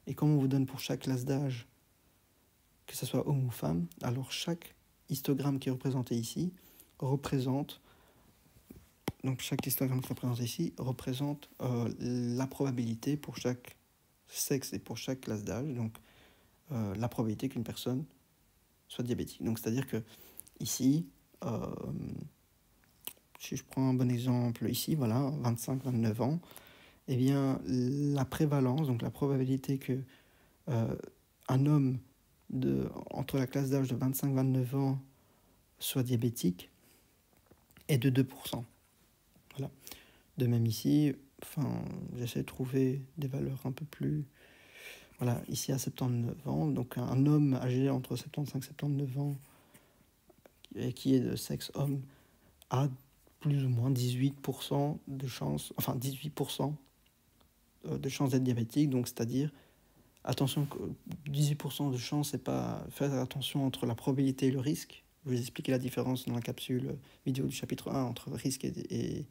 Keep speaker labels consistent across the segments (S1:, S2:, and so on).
S1: Et comme on vous donne pour chaque classe d'âge, que ce soit homme ou femme, alors chaque histogramme qui est représenté ici représente, donc chaque histogramme qui est représenté ici représente la probabilité pour chaque sexe et pour chaque classe d'âge, donc la probabilité qu'une personne soit diabétique. Donc c'est-à-dire que ici, si je prends un bon exemple ici, voilà, 25-29 ans, eh bien la prévalence, donc la probabilité que un homme entre la classe d'âge de 25-29 ans soit diabétique est de 2%. Voilà. De même ici, j'essaie de trouver des valeurs un peu plus... Voilà, ici à 79 ans, donc un homme âgé entre 75 et 79 ans et qui est de sexe homme a plus ou moins 18% de chance, 18% de chance d'être diabétique, donc c'est-à-dire, attention, 18% de chance, c'est pas... Faites attention entre la probabilité et le risque. Je vais vous expliquer la différence dans la capsule vidéo du chapitre 1 entre risque et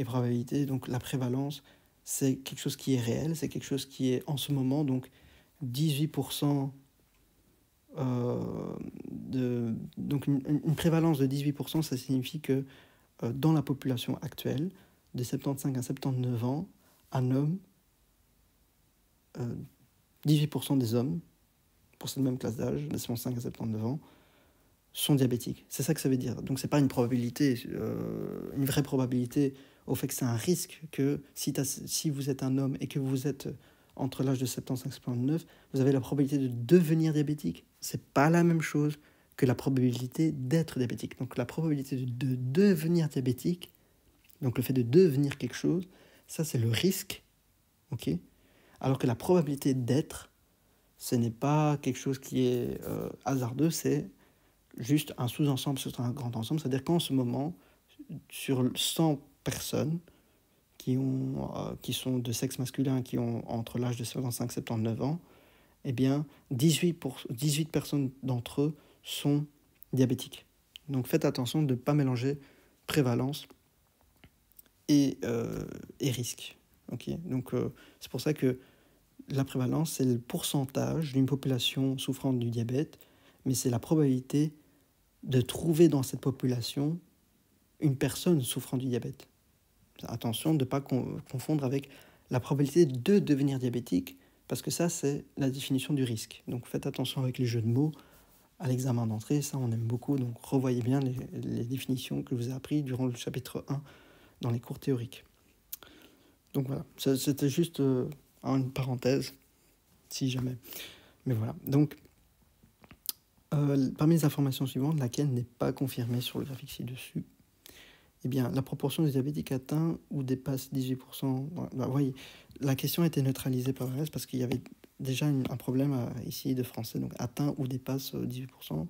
S1: probabilité. Donc la prévalence, c'est quelque chose qui est réel, c'est quelque chose qui est en ce moment, donc 18%, donc une prévalence de 18%, ça signifie que dans la population actuelle, de 75 à 79 ans, un homme, 18% des hommes, pour cette même classe d'âge, de 75 à 79 ans, sont diabétiques. C'est ça que ça veut dire. Donc c'est pas une probabilité, une vraie probabilité au fait que c'est un risque que si vous êtes un homme et que vous êtes entre l'âge de 75 et 79, vous avez la probabilité de devenir diabétique. C'est pas la même chose que la probabilité d'être diabétique. Donc la probabilité de devenir diabétique, donc le fait de devenir quelque chose, ça c'est le risque, ok. Alors que la probabilité d'être, ce n'est pas quelque chose qui est hasardeux, c'est juste un sous-ensemble sur un grand ensemble. C'est-à-dire qu'en ce moment, sur 100 personnes qui sont de sexe masculin, qui ont entre l'âge de 65 et 79 ans, eh bien, 18 personnes d'entre eux sont diabétiques. Donc faites attention de ne pas mélanger prévalence et risque. Okay, donc c'est pour ça que la prévalence, c'est le pourcentage d'une population souffrant du diabète, mais c'est la probabilité de trouver dans cette population une personne souffrant du diabète. Attention de ne pas confondre avec la probabilité de devenir diabétique, parce que ça, c'est la définition du risque. Donc faites attention avec les jeux de mots à l'examen d'entrée, ça on aime beaucoup, donc revoyez bien les définitions que je vous ai apprises durant le chapitre 1 dans les cours théoriques. Donc voilà, c'était juste une parenthèse, si jamais. Mais voilà, donc parmi les informations suivantes, laquelle n'est pas confirmée sur le graphique ci-dessus, eh bien, la proportion des diabétiques atteint ou dépasse 18%. Voyez, la question a été neutralisée par le reste parce qu'il y avait déjà un problème ici de français, donc atteint ou dépasse 18%.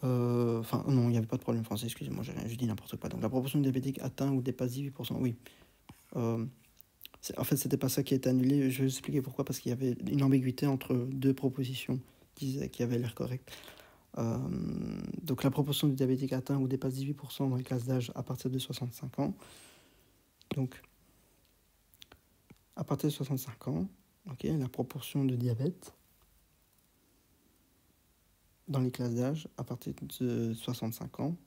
S1: Non, il n'y avait pas de problème français, excusez-moi, je dis n'importe quoi. Donc la proportion des diabétiques atteint ou dépasse 18%, oui. En fait, c'était pas ça qui a été annulé. Je vais vous expliquer pourquoi, parce qu'il y avait une ambiguïté entre deux propositions qui avaient l'air correctes. Donc la proportion de diabétiques atteint ou dépasse 18% dans les classes d'âge à partir de 65 ans. Donc, à partir de 65 ans, okay, la proportion de diabète dans les classes d'âge à partir de 65 ans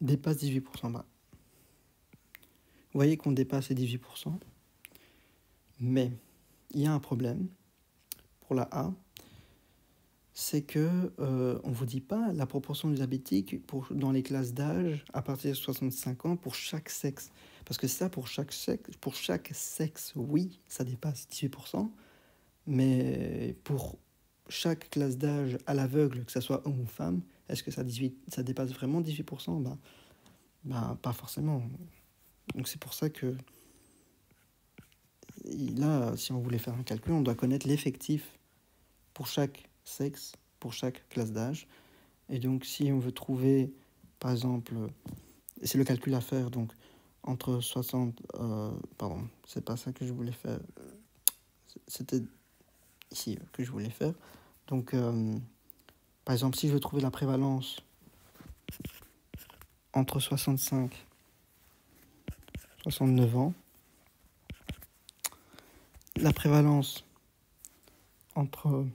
S1: dépasse 18%. Vous voyez qu'on dépasse les 18%, mais il y a un problème pour la A, c'est que on ne vous dit pas la proportion de diabétiques dans les classes d'âge à partir de 65 ans pour chaque sexe. Parce que ça, pour chaque sexe, oui, ça dépasse 18%, mais pour chaque classe d'âge à l'aveugle, que ce soit homme ou femme, est-ce que ça dépasse vraiment 18%? Pas forcément. Donc c'est pour ça que là, si on voulait faire un calcul, on doit connaître l'effectif pour chaque sexe, pour chaque classe d'âge. Et donc si on veut trouver, par exemple, c'est le calcul à faire, donc entre 60... pardon, c'est pas ça que je voulais faire. C'était ici que je voulais faire. Donc, par exemple, si je veux trouver la prévalence entre 65 et 69 ans, la prévalence entre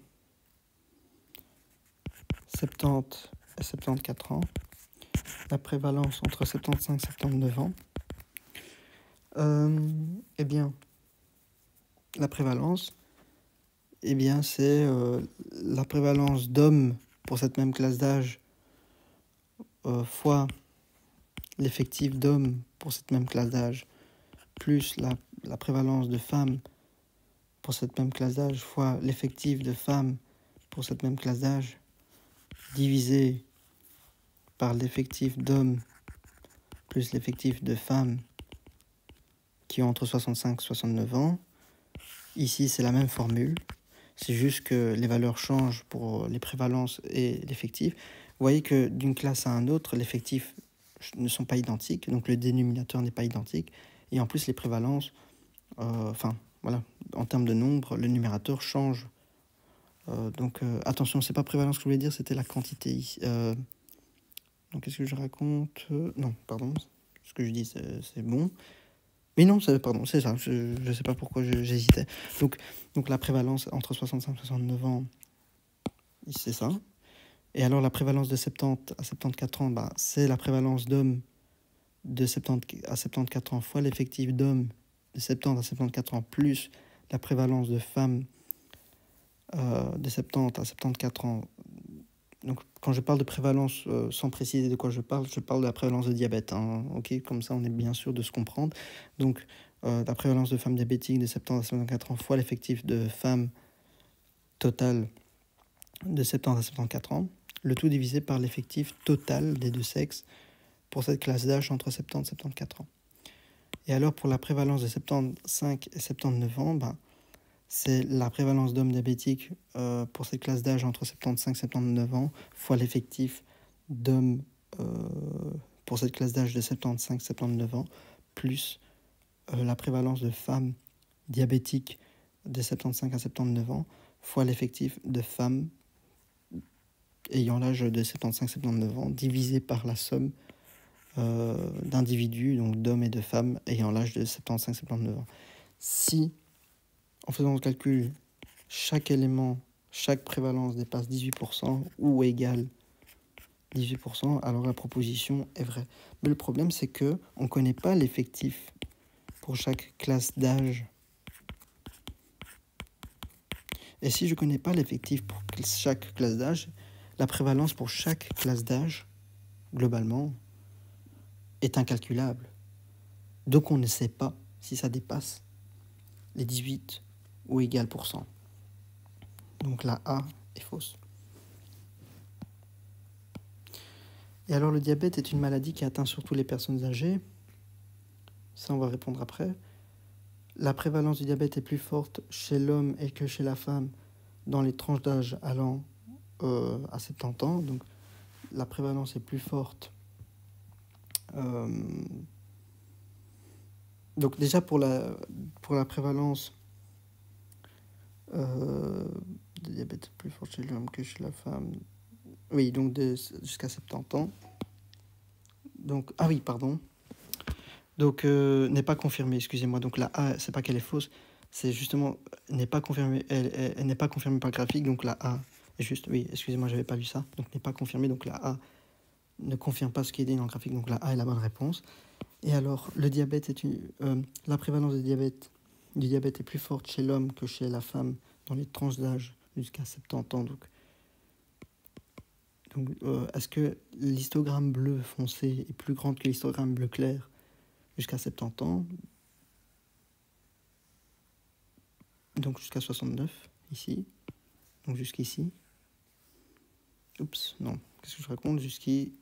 S1: 70 et 74 ans, la prévalence entre 75 et 79 ans, eh bien, la prévalence, eh bien, c'est la prévalence d'hommes pour cette même classe d'âge fois l'effectif d'hommes pour cette même classe d'âge, plus la prévalence de femmes pour cette même classe d'âge, fois l'effectif de femmes pour cette même classe d'âge, divisé par l'effectif d'hommes plus l'effectif de femmes qui ont entre 65 et 69 ans. Ici, c'est la même formule. C'est juste que les valeurs changent pour les prévalences et l'effectif. Vous voyez que d'une classe à un autre, les effectifs ne sont pas identiques, donc le dénominateur n'est pas identique. Et en plus, les prévalences, voilà, en termes de nombre, le numérateur change. Attention, c'est pas prévalence que je voulais dire, c'était la quantité. Donc, qu'est-ce que je raconte Non, pardon, ce que je dis, c'est bon. Mais non, pardon, c'est ça, je ne sais pas pourquoi j'hésitais. Donc la prévalence entre 65 et 69 ans, c'est ça. Et alors la prévalence de 70 à 74 ans, c'est la prévalence d'hommes de 70 à 74 ans fois l'effectif d'hommes de 70 à 74 ans plus la prévalence de femmes de 70 à 74 ans. Donc quand je parle de prévalence, sans préciser de quoi je parle de la prévalence de diabète. Hein, ok, comme ça on est bien sûr de se comprendre. Donc la prévalence de femmes diabétiques de 70 à 74 ans fois l'effectif de femmes total de 70 à 74 ans. Le tout divisé par l'effectif total des deux sexes pour cette classe d'âge entre 70 et 74 ans. Et alors pour la prévalence de 75 et 79 ans, c'est la prévalence d'hommes diabétiques pour cette classe d'âge entre 75 et 79 ans fois l'effectif d'hommes pour cette classe d'âge de 75 et 79 ans plus la prévalence de femmes diabétiques de 75 à 79 ans fois l'effectif de femmes ayant l'âge de 75-79 ans divisé par la somme d'individus, donc d'hommes et de femmes ayant l'âge de 75-79 ans. Si, en faisant le calcul, chaque élément, chaque prévalence dépasse 18% ou égale 18%, alors la proposition est vraie. Mais le problème, c'est qu'on ne connaît pas l'effectif pour chaque classe d'âge. Et si je ne connais pas l'effectif pour chaque classe d'âge, la prévalence pour chaque classe d'âge, globalement, est incalculable. Donc on ne sait pas si ça dépasse les 18 ou égal %. Donc la A est fausse. Et alors le diabète est une maladie qui atteint surtout les personnes âgées. Ça on va répondre après. La prévalence du diabète est plus forte chez l'homme et que chez la femme dans les tranches d'âge allant à 70 ans. Donc la prévalence est plus forte. Donc déjà pour la prévalence de diabète plus forte chez l'homme que chez la femme. Oui, donc jusqu'à 70 ans. Donc, ah oui, pardon. Donc, n'est pas confirmée, excusez-moi. Donc la A, c'est pas qu'elle est fausse, c'est justement, n'est pas confirmée, elle n'est pas confirmée par le graphique, donc la A est juste, oui, excusez-moi, j'avais pas lu ça, donc n'est pas confirmée, donc la A ne confirme pas ce qui est dit dans le graphique, donc la A est la bonne réponse. Et alors, le diabète la prévalence du diabète est plus forte chez l'homme que chez la femme dans les tranches d'âge jusqu'à 70 ans. Donc est-ce que l'histogramme bleu foncé est plus grand que l'histogramme bleu clair jusqu'à 70 ans? Donc jusqu'à 69, ici. Donc jusqu'ici. Oups, non. Qu'est-ce que je raconte? Jusqu'ici.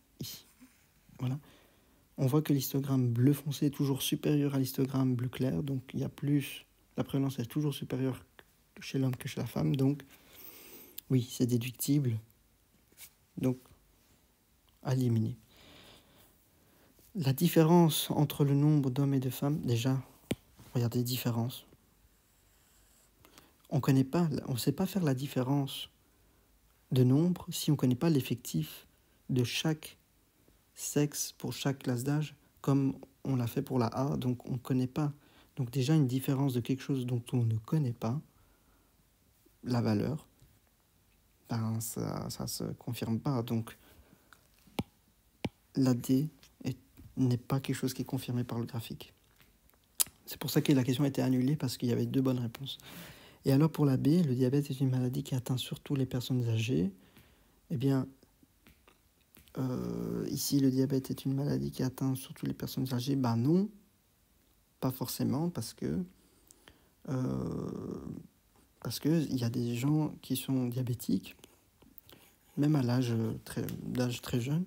S1: Voilà. On voit que l'histogramme bleu foncé est toujours supérieur à l'histogramme bleu clair. Donc il y a plus... La prévalence est toujours supérieure chez l'homme que chez la femme. Donc oui, c'est déductible. Donc à éliminer. La différence entre le nombre d'hommes et de femmes, déjà, regardez les différences. On ne sait pas faire la différence de nombre si on ne connaît pas l'effectif de chaque sexe pour chaque classe d'âge, comme on l'a fait pour la A, donc on ne connaît pas. Donc déjà, une différence de quelque chose dont on ne connaît pas la valeur, ben ça se confirme pas. Donc l'AD n'est pas quelque chose qui est confirmé par le graphique. C'est pour ça que la question a été annulée, parce qu'il y avait 2 bonnes réponses. Et alors pour la B, le diabète est une maladie qui atteint surtout les personnes âgées. Eh bien, ici, le diabète est une maladie qui atteint surtout les personnes âgées. Ben non, pas forcément, parce que il y a des gens qui sont diabétiques, même à l'âge très jeune.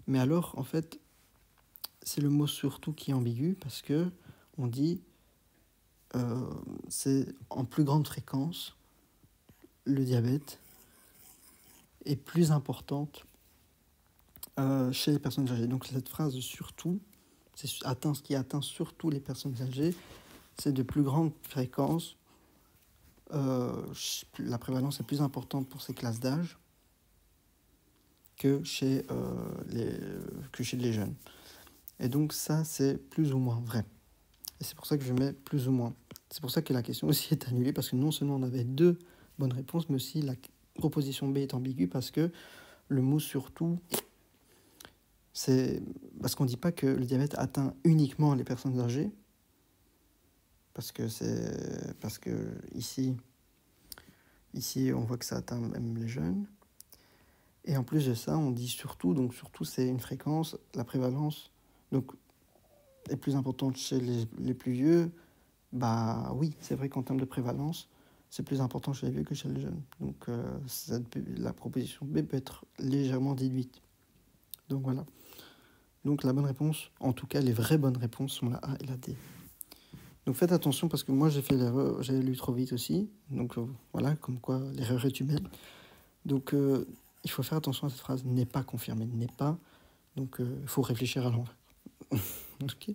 S1: Mais alors, en fait, c'est le mot surtout qui est ambigu, parce que on dit c'est en plus grande fréquence, le diabète est plus importante chez les personnes âgées. Donc cette phrase surtout, c'est ce qui atteint surtout les personnes âgées, c'est de plus grande fréquence. La prévalence est plus importante pour ces classes d'âge que chez les jeunes. Et donc ça, c'est plus ou moins vrai. Et c'est pour ça que je mets plus ou moins. C'est pour ça que la question aussi est annulée, parce que non seulement on avait 2 bonnes réponses, mais aussi la proposition B est ambiguë, parce que le mot surtout, c'est parce qu'on ne dit pas que le diabète atteint uniquement les personnes âgées, parce que ici on voit que ça atteint même les jeunes. Et en plus de ça, on dit surtout, donc surtout c'est une fréquence, la prévalence donc est plus importante chez les plus vieux. Bah oui, c'est vrai qu'en termes de prévalence, c'est plus important chez les vieux que chez les jeunes. Donc la proposition B peut être légèrement déduite. Donc voilà. Donc la bonne réponse, en tout cas les vraies bonnes réponses, sont la A et la D. Donc faites attention, parce que moi j'ai fait l'erreur, j'ai lu trop vite aussi. Donc voilà, comme quoi l'erreur est humaine. Donc il faut faire attention à cette phrase, n'est pas confirmée, n'est pas. Donc il faut réfléchir à l'envers. Ok.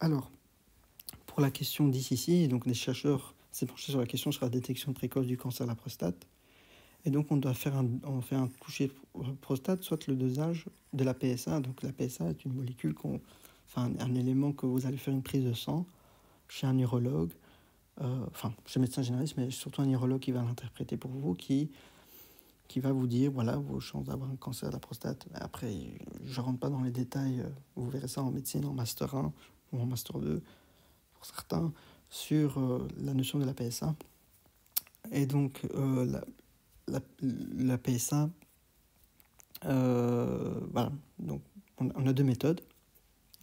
S1: Alors, pour la question 10 ici, donc les chercheurs s'est penché sur la question sur la détection précoce du cancer de la prostate. Et donc on fait un toucher prostate, soit le dosage de la PSA. Donc la PSA est une molécule, un élément que vous allez faire une prise de sang chez un urologue, chez un médecin généraliste, mais surtout un urologue qui va l'interpréter pour vous, qui va vous dire, voilà, vos chances d'avoir un cancer de la prostate. Après, je ne rentre pas dans les détails, vous verrez ça en médecine, en Master 1 ou en Master 2, pour certains, sur la notion de la PSA. Et donc, la PSA, voilà, donc on a 2 méthodes.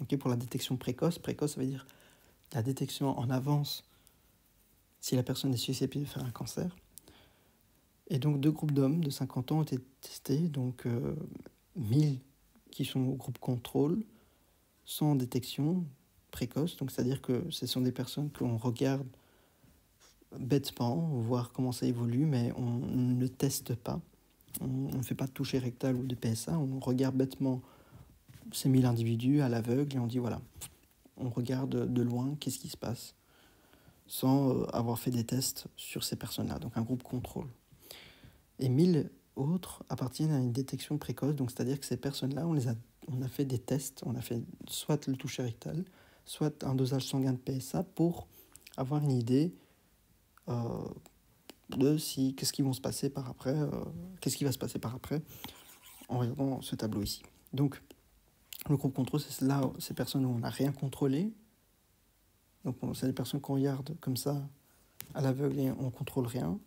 S1: Okay, pour la détection précoce, ça veut dire la détection en avance si la personne est susceptible de faire un cancer. Et donc 2 groupes d'hommes de 50 ans ont été testés, donc 1000 qui sont au groupe contrôle, sans détection précoce, donc c'est-à-dire que ce sont des personnes qu'on regarde bêtement, voir comment ça évolue, mais on ne teste pas, on ne fait pas de toucher rectal ou de PSA, on regarde bêtement ces 1000 individus à l'aveugle et on dit voilà, on regarde de loin qu'est-ce qui se passe, sans avoir fait des tests sur ces personnes-là, donc un groupe contrôle. Et 1000 autres appartiennent à une détection précoce, donc c'est-à-dire que ces personnes-là, on a fait des tests, on a fait soit le toucher rectal, soit un dosage sanguin de PSA pour avoir une idée de qu'est-ce qui va se passer par après en regardant ce tableau ici. Donc le groupe contrôle, c'est là ces personnes où on n'a rien contrôlé. Donc c'est des personnes qu'on regarde comme ça à l'aveugle et on ne contrôle rien.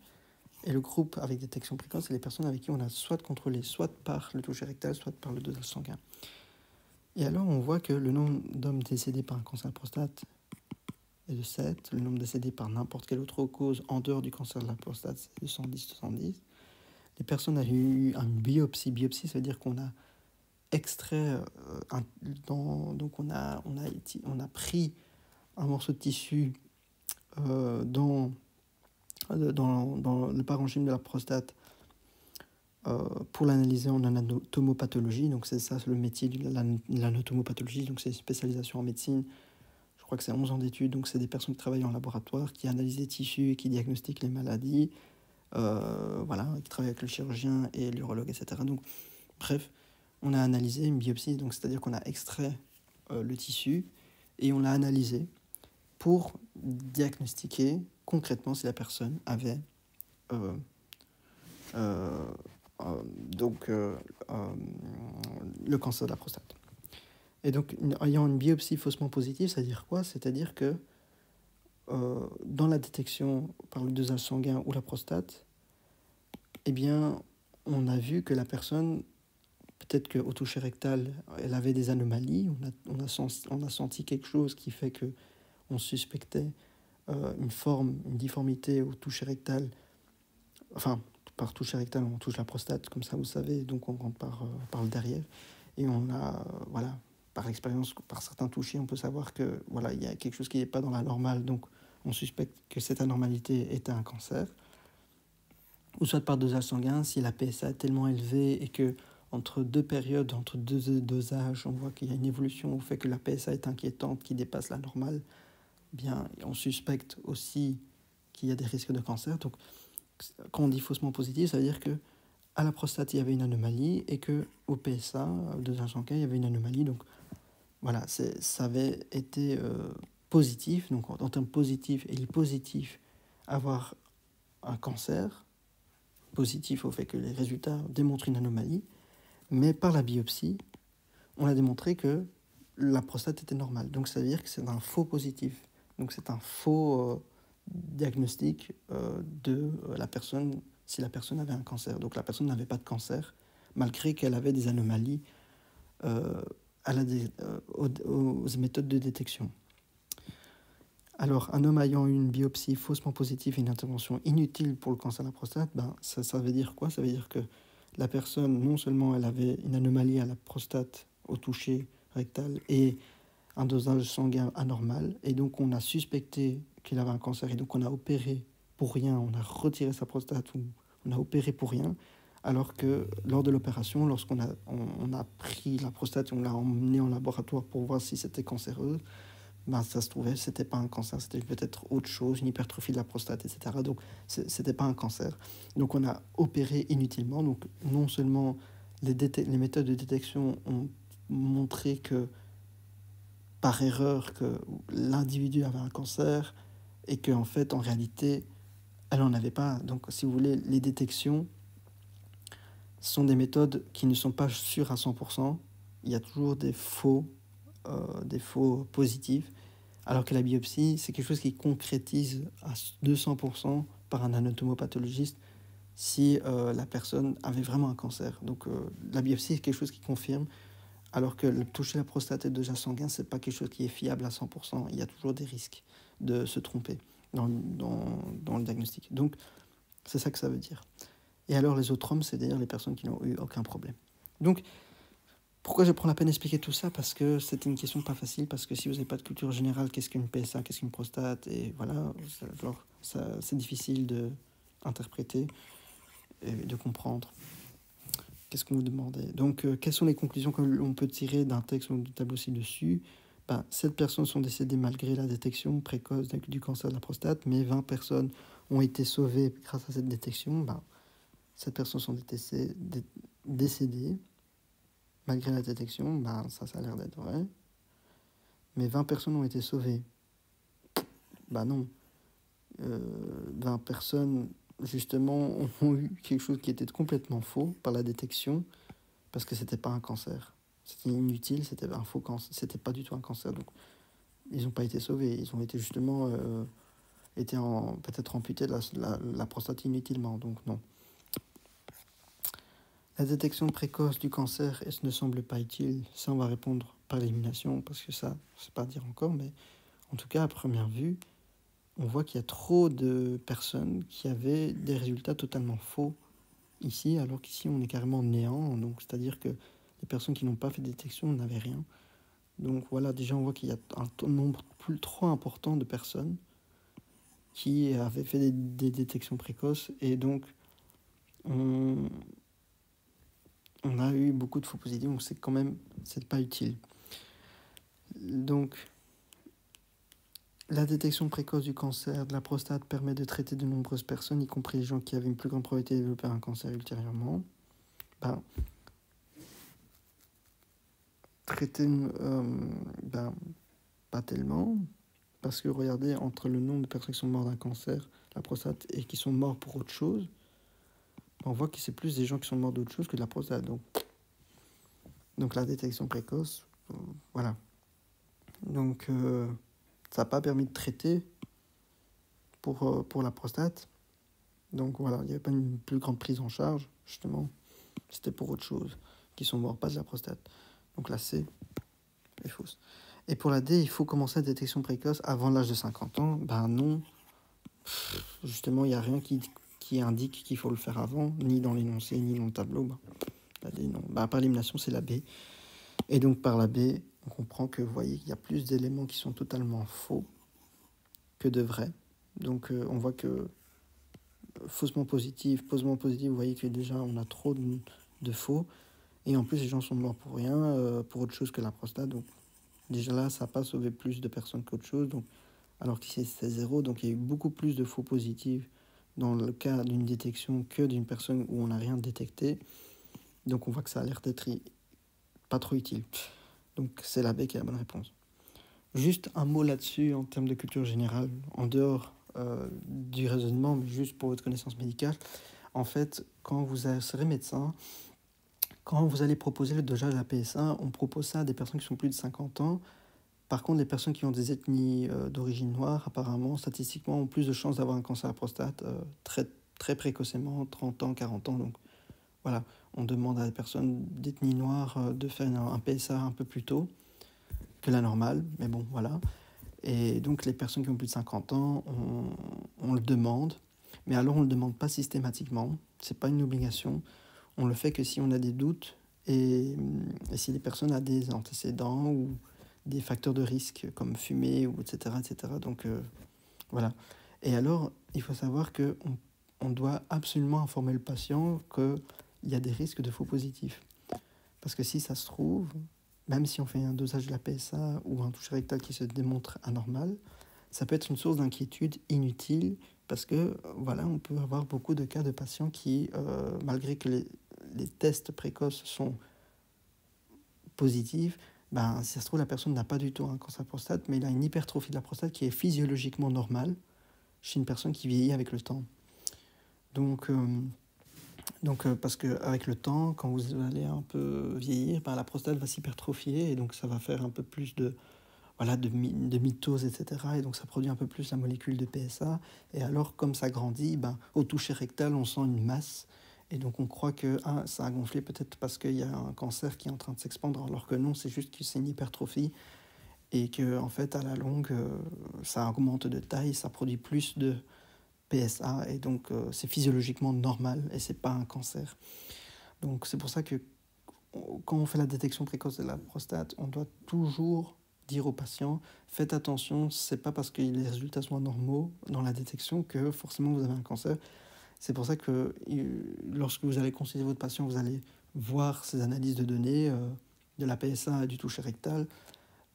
S1: Et le groupe avec détection précoce, c'est les personnes avec qui on a soit contrôlé, soit par le toucher rectal, soit par le dosage sanguin. Et alors, on voit que le nombre d'hommes décédés par un cancer de la prostate est de 7. Le nombre décédés par n'importe quelle autre cause en dehors du cancer de la prostate, c'est de 110. Les personnes ont eu une biopsie. Biopsie, ça veut dire qu'on a extrait, donc on a pris un morceau de tissu dans le parenchyme de la prostate pour l'analyser en anatomopathologie. Donc c'est ça le métier de l'anatomopathologie, donc c'est une spécialisation en médecine. Je crois que c'est 11 ans d'études, donc c'est des personnes qui travaillent en laboratoire, qui analysent les tissus et qui diagnostiquent les maladies, qui travaillent avec le chirurgien et l'urologue, etc. Donc bref, on a analysé une biopsie, donc c'est-à-dire qu'on a extrait le tissu et on l'a analysé pour diagnostiquer concrètement si la personne avait euh, euh, donc le cancer de la prostate. Et donc, ayant une biopsie faussement positive, ça veut dire quoi? C'est-à-dire que dans la détection par le dosage sanguin ou la prostate, eh bien, on a vu que la personne, peut-être qu'au toucher rectal, elle avait des anomalies. On a senti quelque chose qui fait que on suspectait une difformité au toucher rectal. Enfin, par toucher rectal, on touche la prostate, comme ça, vous savez, donc on rentre par le derrière. Et on a, voilà, par l'expérience, par certains touchés, on peut savoir que voilà, il y a quelque chose qui n'est pas dans la normale, donc on suspecte que cette anormalité était un cancer. Ou soit par dosage sanguin, si la PSA est tellement élevée et que entre deux périodes, entre deux dosages, on voit qu'il y a une évolution au fait que la PSA est inquiétante, qui dépasse la normale, bien, on suspecte aussi qu'il y a des risques de cancer. Donc, quand on dit faussement positif, ça veut dire que à la prostate, il y avait une anomalie et que au PSA, au dosage sanguin, il y avait une anomalie. Donc, voilà, ça avait été positif. Donc, en termes positifs, il est positif avoir un cancer, positif au fait que les résultats démontrent une anomalie, mais par la biopsie, on a démontré que la prostate était normale. Donc ça veut dire que c'est un faux positif. Donc c'est un faux diagnostic de la personne, si la personne avait un cancer. Donc la personne n'avait pas de cancer, malgré qu'elle avait des anomalies aux méthodes de détection. Alors, un homme ayant eu une biopsie faussement positive et une intervention inutile pour le cancer de la prostate, ça veut dire quoi? Ça veut dire que la personne, non seulement elle avait une anomalie à la prostate au toucher rectal et un dosage sanguin anormal, et donc on a suspecté qu'il avait un cancer, et donc on a opéré pour rien, on a retiré sa prostate, ou on a opéré pour rien, alors que lors de l'opération, lorsqu'on on a pris la prostate et on l'a emmenée en laboratoire pour voir si c'était cancéreux, ça se trouvait, c'était pas un cancer, c'était peut-être autre chose, une hypertrophie de la prostate, etc. Donc, c'était pas un cancer. Donc, on a opéré inutilement. Donc, non seulement les méthodes de détection ont montré que, par erreur, que l'individu avait un cancer et qu'en fait, en réalité, elle n'en avait pas. Donc, si vous voulez, les détections sont des méthodes qui ne sont pas sûres à 100%. Il y a toujours des faux positifs. Alors que la biopsie, c'est quelque chose qui concrétise à 200% par un anatomopathologiste si la personne avait vraiment un cancer. Donc la biopsie, c'est quelque chose qui confirme, alors que toucher la prostate et le dosage sanguin, c'est pas quelque chose qui est fiable à 100%. Il y a toujours des risques de se tromper dans le diagnostic. Donc c'est ça que ça veut dire. Et alors les autres hommes, c'est-à-dire les personnes qui n'ont eu aucun problème. Donc pourquoi je prends la peine d'expliquer tout ça? Parce que c'est une question pas facile, parce que si vous n'avez pas de culture générale, qu'est-ce qu'une PSA, qu'est-ce qu'une prostate, et voilà, c'est difficile d'interpréter et de comprendre. Qu'est-ce qu'on vous demandait? Donc, quelles sont les conclusions que l'on peut tirer d'un texte ou du tableau ci-dessus? 7 personnes sont décédées malgré la détection précoce du cancer de la prostate, mais 20 personnes ont été sauvées grâce à cette détection. 7 personnes sont décédées malgré la détection, ça a l'air d'être vrai. Mais 20 personnes ont été sauvées. Non. 20 personnes, justement, ont eu quelque chose qui était complètement faux par la détection, parce que c'était pas un cancer. C'était inutile, c'était un faux cancer. C'était pas du tout un cancer. Donc, ils n'ont pas été sauvés. Ils ont été justement peut-être amputés de la prostate inutilement. Donc, non. La détection précoce du cancer ne semble pas utile. Ça, on va répondre par l'élimination, parce que ça, je sais pas dire encore, mais en tout cas, à première vue, on voit qu'il y a trop de personnes qui avaient des résultats totalement faux ici, alors qu'ici, on est carrément néant. Donc, c'est-à-dire que les personnes qui n'ont pas fait de détection n'avaient rien. Donc, voilà, déjà, on voit qu'il y a un nombre trop important de personnes qui avaient fait des détections précoces, et donc, on a eu beaucoup de faux positifs, donc c'est pas utile. Donc, la détection précoce du cancer de la prostate permet de traiter de nombreuses personnes, y compris les gens qui avaient une plus grande probabilité de développer un cancer ultérieurement. pas tellement, parce que regardez, entre le nombre de personnes qui sont mortes d'un cancer, la prostate, et qui sont morts pour autre chose, on voit que c'est plus des gens qui sont morts d'autre chose que de la prostate. Donc la détection précoce, voilà. Donc ça n'a pas permis de traiter pour la prostate. Donc voilà, il n'y avait pas une plus grande prise en charge, justement. C'était pour autre chose, qui sont morts, pas de la prostate. Donc la C est fausse. Et pour la D, il faut commencer la détection précoce avant l'âge de 50 ans. Ben non, justement, il n'y a rien qui indique qu'il faut le faire avant, ni dans l'énoncé, ni dans le tableau. Ben, la D, non. Ben, par élimination, c'est la B. Et donc par la B, on comprend que vous voyez qu'il y a plus d'éléments qui sont totalement faux que de vrais. Donc on voit que faussement positif, vous voyez que déjà on a trop de faux. Et en plus, les gens sont morts pour rien, pour autre chose que la prostate. Donc déjà là, ça n'a pas sauvé plus de personnes qu'autre chose. Donc, alors qu'ici, c'était 0. Donc il y a eu beaucoup plus de faux positifs dans le cas d'une détection que d'une personne où on n'a rien détecté. Donc on voit que ça a l'air d'être pas trop utile. Donc c'est la B qui est la bonne réponse. Juste un mot là-dessus en termes de culture générale, en dehors du raisonnement, mais juste pour votre connaissance médicale. En fait, quand vous serez médecin, quand vous allez proposer le dosage de la PSA, on propose ça à des personnes qui sont plus de 50 ans. Par contre, les personnes qui ont des ethnies d'origine noire, apparemment, statistiquement, ont plus de chances d'avoir un cancer à la prostate très, très précocement, 30 ans, 40 ans. Donc voilà, on demande à des personnes d'ethnie noire de faire un PSA un peu plus tôt que la normale, mais bon, voilà. Et donc les personnes qui ont plus de 50 ans, on le demande, mais alors on ne le demande pas systématiquement, c'est pas une obligation. On le fait que si on a des doutes et si les personnes ont des antécédents ou des facteurs de risque comme fumer, ou etc. etc. Donc voilà. Et alors, il faut savoir qu'on doit absolument informer le patient qu'il y a des risques de faux positifs. Parce que si ça se trouve, même si on fait un dosage de la PSA ou un toucher rectal qui se démontre anormal, ça peut être une source d'inquiétude inutile parce que voilà, on peut avoir beaucoup de cas de patients qui, malgré que les tests précoces sont positifs, ben, si ça se trouve, la personne n'a pas du tout un cancer de prostate, mais il a une hypertrophie de la prostate qui est physiologiquement normale chez une personne qui vieillit avec le temps. Donc parce qu'avec le temps, quand vous allez un peu vieillir, ben, la prostate va s'hypertrophier et donc ça va faire un peu plus de mitose, etc. Et donc ça produit un peu plus la molécule de PSA. Et alors, comme ça grandit, ben, au toucher rectal, on sent une masse. Et donc on croit que ça a gonflé peut-être parce qu'il y a un cancer qui est en train de s'expandre, alors que non, c'est juste que c'est une hypertrophie. Et que en fait, à la longue, ça augmente de taille, ça produit plus de PSA. Et donc c'est physiologiquement normal et c'est pas un cancer. Donc c'est pour ça que quand on fait la détection précoce de la prostate, on doit toujours dire aux patients, faites attention, c'est pas parce que les résultats sont anormaux dans la détection que forcément vous avez un cancer. C'est pour ça que lorsque vous allez consulter votre patient, vous allez voir ces analyses de données de la PSA et du toucher rectal.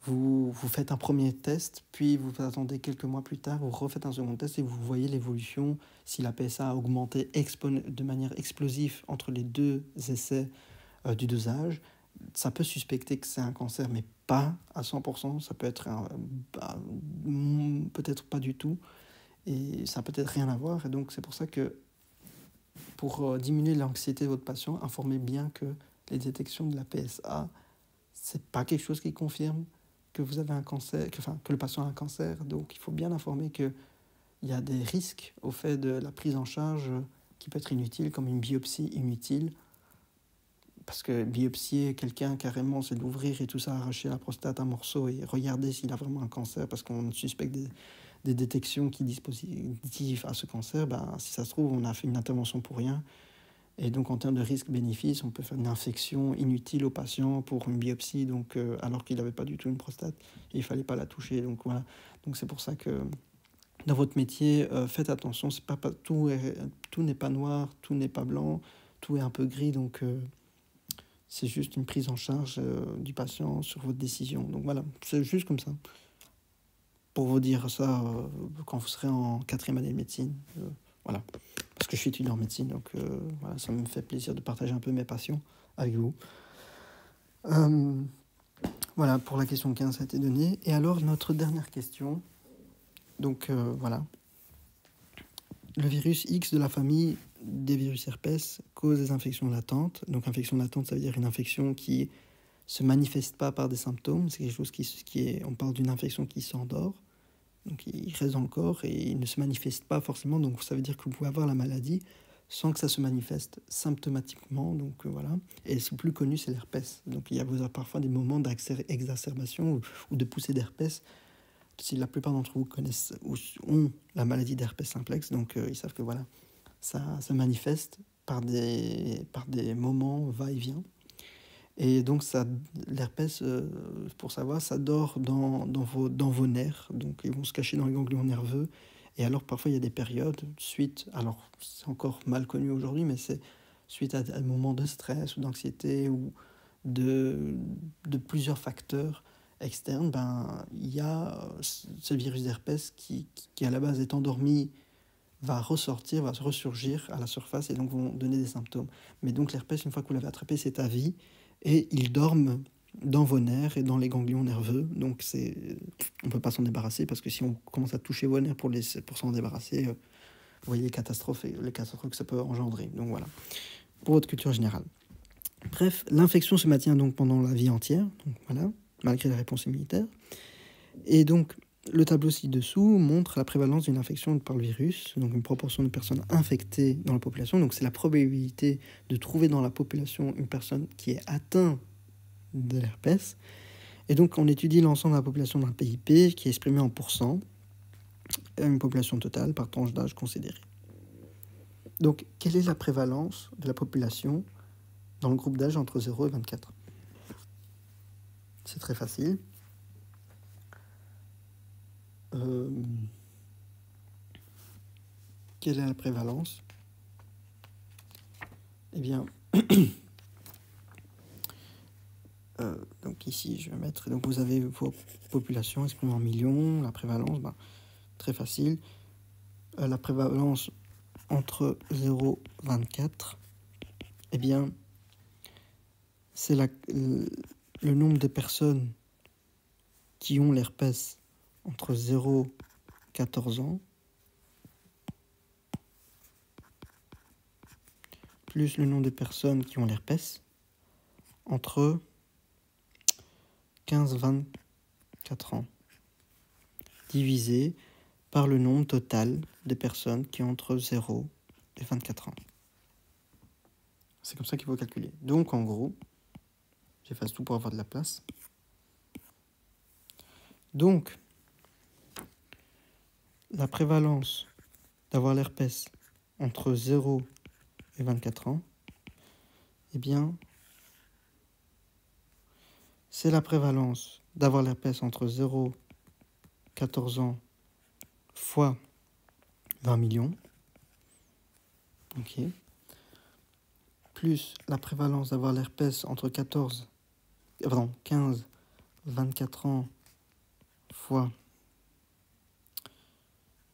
S1: Vous faites un premier test, puis vous attendez quelques mois plus tard, vous refaites un second test et vous voyez l'évolution, si la PSA a augmenté de manière explosive entre les deux essais du dosage. Ça peut suspecter que c'est un cancer, mais pas à 100%. Ça peut être peut-être pas du tout. Et ça n'a peut-être rien à voir. Et donc, c'est pour ça que pour diminuer l'anxiété de votre patient, informez bien que les détections de la PSA, c'est pas quelque chose qui confirme que vous avez un cancer, que le patient a un cancer. Donc, il faut bien informer qu'il y a des risques au fait de la prise en charge qui peut être inutile, comme une biopsie inutile. Parce que biopsier quelqu'un carrément, c'est l'ouvrir et tout ça, arracher la prostate un morceau et regarder s'il a vraiment un cancer parce qu'on suspecte des détections qui dispositifs à ce cancer, ben, si ça se trouve, on a fait une intervention pour rien. Et donc, en termes de risque-bénéfice, on peut faire une infection inutile au patient pour une biopsie, donc, alors qu'il n'avait pas du tout une prostate et il ne fallait pas la toucher. Donc, voilà. Donc, c'est pour ça que dans votre métier, faites attention. C'est pas, tout n'est pas noir, tout n'est pas blanc, tout est un peu gris. Donc, c'est juste une prise en charge du patient sur votre décision. Donc, voilà, c'est juste comme ça. Pour vous dire ça, quand vous serez en 4e année de médecine, voilà. Parce que je suis étudiant en médecine, donc voilà, ça me fait plaisir de partager un peu mes passions avec vous. Voilà, pour la question 15, ça a été donné. Et alors, notre dernière question. Donc, voilà. Le virus X de la famille des virus herpès cause des infections latentes. Donc, infection latente, ça veut dire une infection qui se manifeste pas par des symptômes. C'est quelque chose qui est... On parle d'une infection qui s'endort. Donc, il reste dans le corps et il ne se manifeste pas forcément. Donc, ça veut dire que vous pouvez avoir la maladie sans que ça se manifeste symptomatiquement. Donc, voilà. Et le plus connu, c'est l'herpès. Donc, il y a parfois des moments d'exacerbation ou de poussée d'herpès. Si la plupart d'entre vous connaissent ou ont la maladie d'herpès simplex, donc ils savent que voilà, ça manifeste par des moments va-et-vient. Et donc l'herpès, pour savoir, ça dort dans vos nerfs, donc ils vont se cacher dans les ganglions nerveux. Et alors parfois il y a des périodes alors c'est encore mal connu aujourd'hui, mais c'est suite à un moment de stress ou d'anxiété ou de plusieurs facteurs externes, il y a ce virus d'herpès qui à la base est endormi, va ressortir, va ressurgir à la surface et donc vont donner des symptômes. Mais donc l'herpès, une fois que vous l'avez attrapé, c'est à vie et il dorment dans vos nerfs et dans les ganglions nerveux. Donc on ne peut pas s'en débarrasser parce que si on commence à toucher vos nerfs pour s'en débarrasser, vous voyez les catastrophes que ça peut engendrer. Donc voilà, pour votre culture générale. Bref, l'infection se maintient donc pendant la vie entière, donc voilà, malgré la réponse immunitaire. Et donc, le tableau ci-dessous montre la prévalence d'une infection par le virus, donc une proportion de personnes infectées dans la population. Donc, c'est la probabilité de trouver dans la population une personne qui est atteinte de l'herpès. Et donc, on étudie l'ensemble de la population d'un PIP qui est exprimé en pourcents, une population totale par tranche d'âge considérée. Donc, quelle est la prévalence de la population dans le groupe d'âge entre 0 et 24 ? C'est très facile. Quelle est la prévalence ? Eh bien, donc ici, je vais mettre... Donc vous avez vos populations exprimées en millions. La prévalence, très facile. La prévalence entre 0 et 24, eh bien, c'est le nombre de personnes qui ont l'herpès entre 0 et 14 ans, plus le nombre de personnes qui ont l'herpès entre 15 et 24 ans, divisé par le nombre total de personnes qui ont entre 0 et 24 ans. C'est comme ça qu'il faut calculer. Donc, en gros, j'efface tout pour avoir de la place. Donc, la prévalence d'avoir l'herpès entre 0 et 24 ans, eh bien, c'est la prévalence d'avoir l'herpès entre 0 et 14 ans fois 20 millions. Ok. Plus la prévalence d'avoir l'herpès entre 15 et 24 ans fois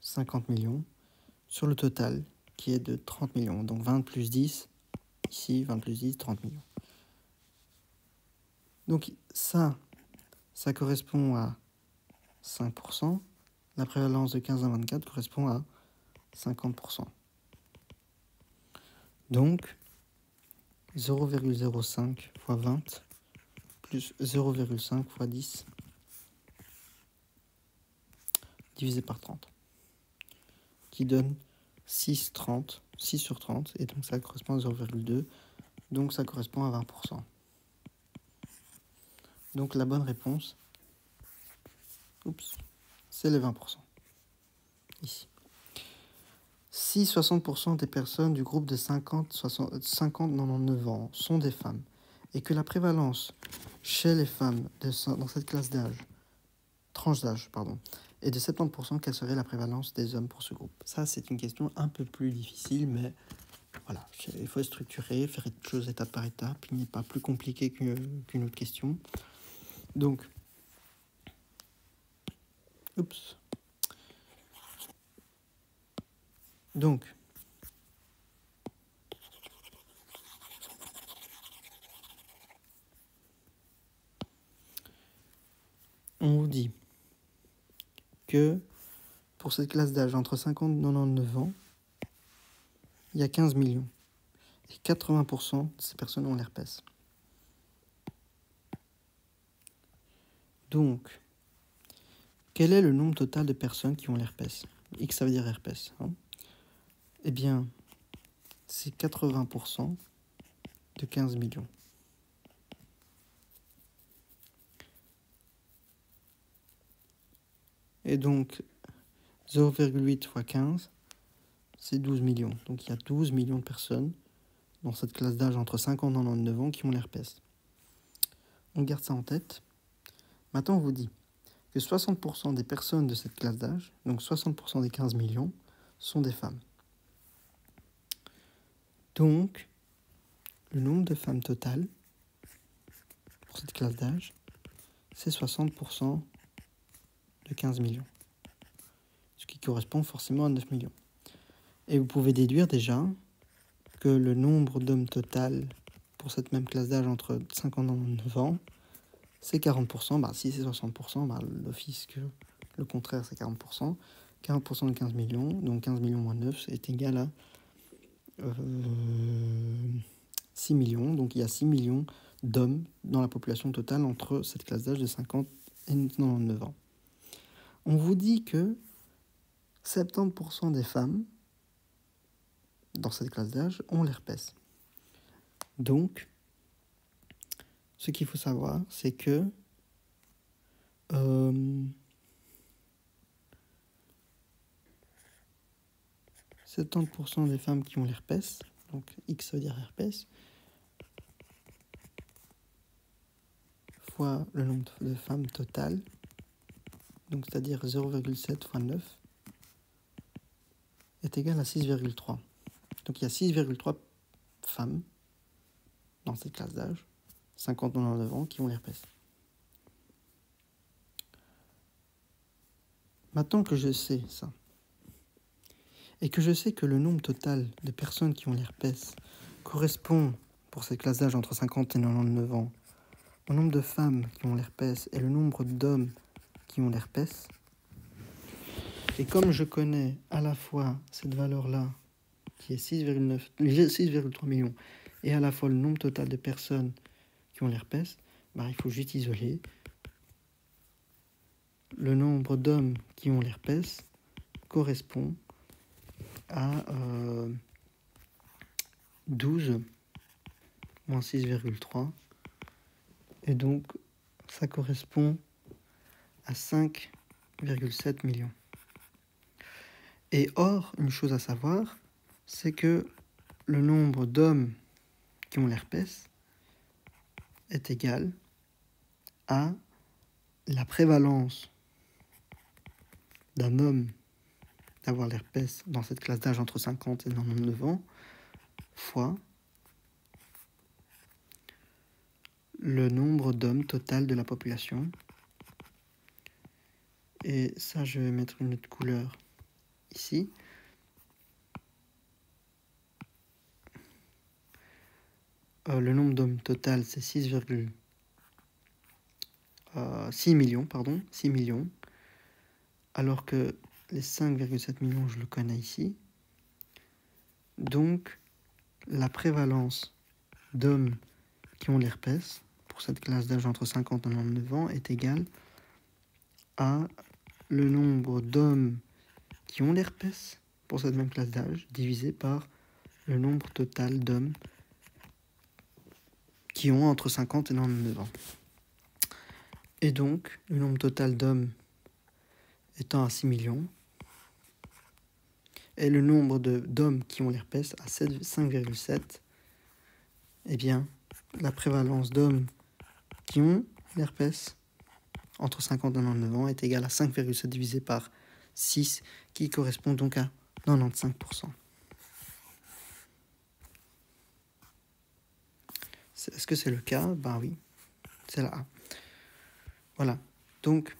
S1: 50 millions sur le total qui est de 30 millions. Donc 20 plus 10, ici 20 plus 10, 30 millions. Donc ça correspond à 5%. La prévalence de 15 à 24 correspond à 50%. Donc 0,05 fois 20 plus 0,5 fois 10 divisé par 30 qui donne 6 sur 30 et donc ça correspond à 0,2, donc ça correspond à 20%. Donc la bonne réponse, c'est les 20%. Ici. Si 60% des personnes du groupe de 50-99 ans sont des femmes et que la prévalence chez les femmes dans cette tranche d'âge, est de 70%, quelle serait la prévalence des hommes pour ce groupe ? Ça, c'est une question un peu plus difficile, mais voilà, il faut structurer, faire les choses étape par étape. Il n'est pas plus compliqué qu'une autre question. Donc, on vous dit que pour cette classe d'âge entre 50 et 99 ans, il y a 15 millions. Et 80% de ces personnes ont l'herpès. Donc, quel est le nombre total de personnes qui ont l'herpès? X, ça veut dire herpès. Hein? Eh bien, c'est 80% de 15 millions. Et donc, 0,8 fois 15, c'est 12 millions. Donc, il y a 12 millions de personnes dans cette classe d'âge entre 50 et 99 ans qui ont l'herpès. On garde ça en tête. Maintenant, on vous dit que 60% des personnes de cette classe d'âge, donc 60% des 15 millions, sont des femmes. Donc, le nombre de femmes totales pour cette classe d'âge, c'est 60% de 15 millions. Ce qui correspond forcément à 9 millions. Et vous pouvez déduire déjà que le nombre d'hommes total pour cette même classe d'âge entre 50 et 99 ans, c'est 40%. Si c'est 60%, l'office que le contraire, c'est 40%. 40% de 15 millions, donc 15 millions moins 9, c'est égal à 6 millions. Donc il y a 6 millions d'hommes dans la population totale entre cette classe d'âge de 50 et 99 ans. On vous dit que 70% des femmes dans cette classe d'âge ont l'herpès. Donc, ce qu'il faut savoir, c'est que 70% des femmes qui ont l'herpès, donc X veut dire herpès, fois le nombre de femmes total, donc c'est-à-dire 0,7 fois 9, est égal à 6,3. Donc il y a 6,3 femmes dans cette classe d'âge, 50-99 ans, qui ont l'herpès. Maintenant que je sais ça, et que je sais que le nombre total de personnes qui ont l'herpès correspond, pour cette classe d'âge entre 50 et 99 ans, au nombre de femmes qui ont l'herpès et le nombre d'hommes qui ont l'herpès, et comme je connais à la fois cette valeur-là, qui est 6,3 millions, et à la fois le nombre total de personnes qui ont l'herpès, il faut juste isoler. Le nombre d'hommes qui ont l'herpès correspond à 12 moins 6,3. Et donc, ça correspond à 5,7 millions. Et or, une chose à savoir, c'est que le nombre d'hommes qui ont l'herpès est égal à la prévalence d'un homme d'avoir l'herpès dans cette classe d'âge entre 50 et 99 ans fois le nombre d'hommes total de la population. Et ça, je vais mettre une autre couleur ici. Le nombre d'hommes total, c'est 6 millions, 6 millions. Alors que les 5,7 millions, je le connais ici. Donc, la prévalence d'hommes qui ont l'herpès pour cette classe d'âge entre 50 et 99 ans est égale à le nombre d'hommes qui ont l'herpès pour cette même classe d'âge divisé par le nombre total d'hommes qui ont entre 50 et 99 ans. Et donc, le nombre total d'hommes étant à 6 millions, et le nombre d'hommes qui ont l'herpès à 5,7, eh bien, la prévalence d'hommes qui ont l'herpès entre 50 et 99 ans est égale à 5,7 divisé par 6, qui correspond donc à 95%. Est-ce que c'est le cas? Oui, c'est la A. Voilà, donc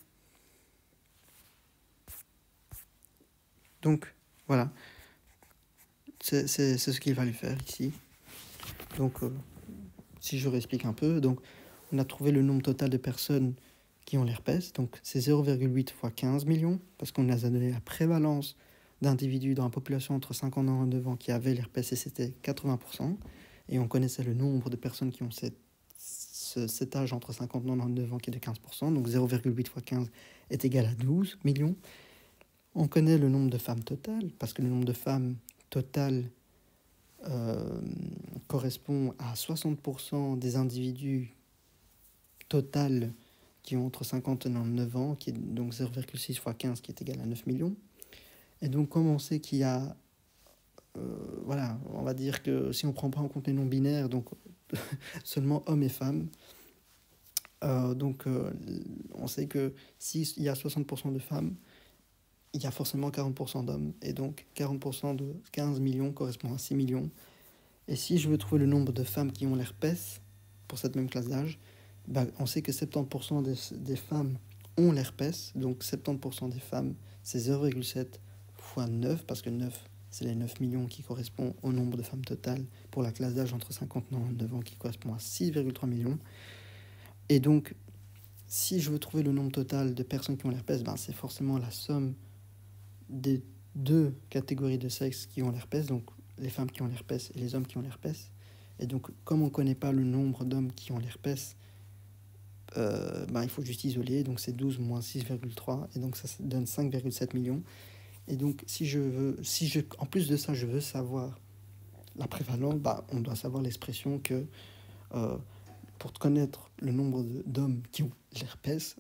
S1: voilà, c'est ce qu'il va lui faire ici. Donc, si je réexplique un peu, donc on a trouvé le nombre total de personnes qui ont l'herpès. Donc c'est 0,8 fois 15 millions, parce qu'on nous a donné la prévalence d'individus dans la population entre 50 ans et 9 ans qui avaient l'herpès, et c'était 80%. Et on connaissait le nombre de personnes qui ont cet âge entre 50 ans et 9 ans qui est de 15%. Donc 0,8 fois 15 est égal à 12 millions. On connaît le nombre de femmes totales, parce que le nombre de femmes totales correspond à 60% des individus total qui ont entre 50 et 99 ans, qui est donc 0,6 fois 15, qui est égal à 9 millions. Et donc, comme on sait qu'il y a... voilà, on va dire que si on ne prend pas en compte les non-binaires, donc seulement hommes et femmes, on sait que s'il y a 60% de femmes, il y a forcément 40% d'hommes. Et donc, 40% de 15 millions correspond à 6 millions. Et si je veux trouver le nombre de femmes qui ont l'herpès pour cette même classe d'âge, on sait que 70% des femmes ont l'herpès, donc 70% des femmes, c'est 0,7 fois 9, parce que 9, c'est les 9 millions qui correspond au nombre de femmes totales pour la classe d'âge entre 50 ans et 9 ans, qui correspond à 6,3 millions. Et donc, si je veux trouver le nombre total de personnes qui ont l'herpès, c'est forcément la somme des deux catégories de sexe qui ont l'herpès, donc les femmes qui ont l'herpès et les hommes qui ont l'herpès. Et donc, comme on ne connaît pas le nombre d'hommes qui ont l'herpès, il faut juste isoler, donc c'est 12 moins 6,3, et donc ça donne 5,7 millions. Et donc, en plus de ça, je veux savoir la prévalence, on doit savoir l'expression que pour connaître le nombre d'hommes qui ont l'herpès,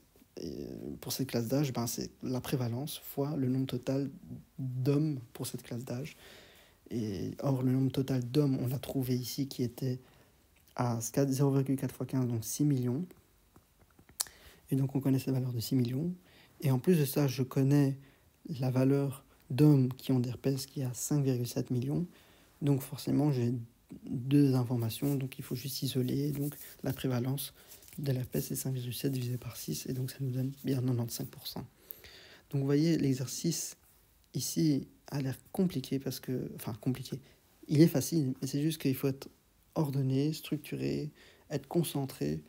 S1: pour cette classe d'âge, c'est la prévalence fois le nombre total d'hommes pour cette classe d'âge. Et or, le nombre total d'hommes, on l'a trouvé ici, qui était à 0,4 fois 15, donc 6 millions. Et donc, on connaît cette valeur de 6 millions. Et en plus de ça, je connais la valeur d'hommes qui ont d'herpès qui est à 5,7 millions. Donc, forcément, j'ai deux informations. Donc, il faut juste isoler. Donc, la prévalence de l'herpès est 5,7 divisé par 6. Et donc, ça nous donne bien 95%. Donc, vous voyez, l'exercice ici a l'air compliqué parce que... Enfin, compliqué. Il est facile, mais c'est juste qu'il faut être ordonné, structuré, être concentré.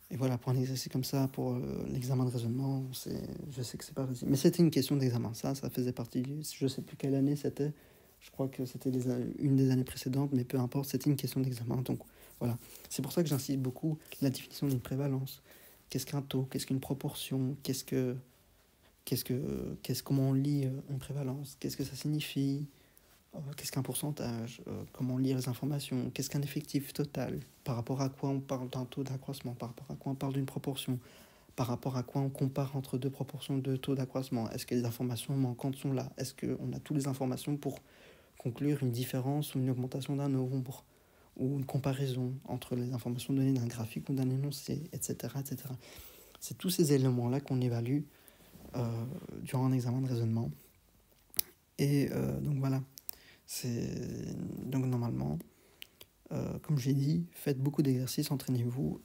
S1: Et voilà, pour un exercice comme ça, pour l'examen de raisonnement, je sais que c'est pas facile. Mais c'était une question d'examen, ça faisait partie, je sais plus quelle année c'était, je crois que c'était une des années précédentes, mais peu importe, c'était une question d'examen. Donc voilà, c'est pour ça que j'insiste beaucoup la définition d'une prévalence. Qu'est-ce qu'un taux, qu'est-ce qu'une proportion, comment on lit une prévalence, qu'est-ce que ça signifie, qu'est-ce qu'un pourcentage, comment lire les informations, qu'est-ce qu'un effectif total, par rapport à quoi on parle d'un taux d'accroissement, par rapport à quoi on parle d'une proportion, par rapport à quoi on compare entre deux proportions de taux d'accroissement, est-ce que les informations manquantes sont là, est-ce qu'on a toutes les informations pour conclure une différence ou une augmentation d'un nombre, ou une comparaison entre les informations données d'un graphique ou d'un énoncé, etc., etc. C'est tous ces éléments-là qu'on évalue durant un examen de raisonnement. Et donc voilà. Donc normalement, comme j'ai dit, faites beaucoup d'exercices, entraînez-vous